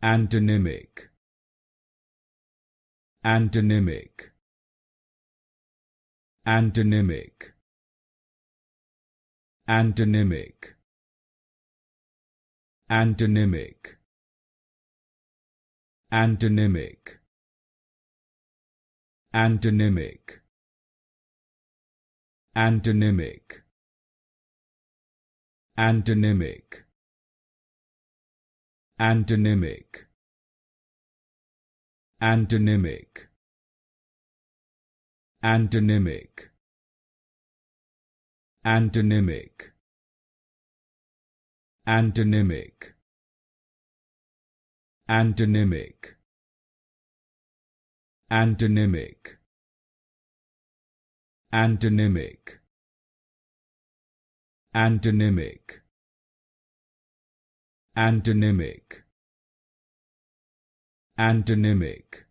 Antonymic, antonymic, antonymic, antonymic, antonymic, antonymic, antonymic, antonymic, antonymic, antonymic, antonymic, antonymic, antonymic, antonymic, antonymic, antonymic, antonymic, antonymic, antonymic, antonymic,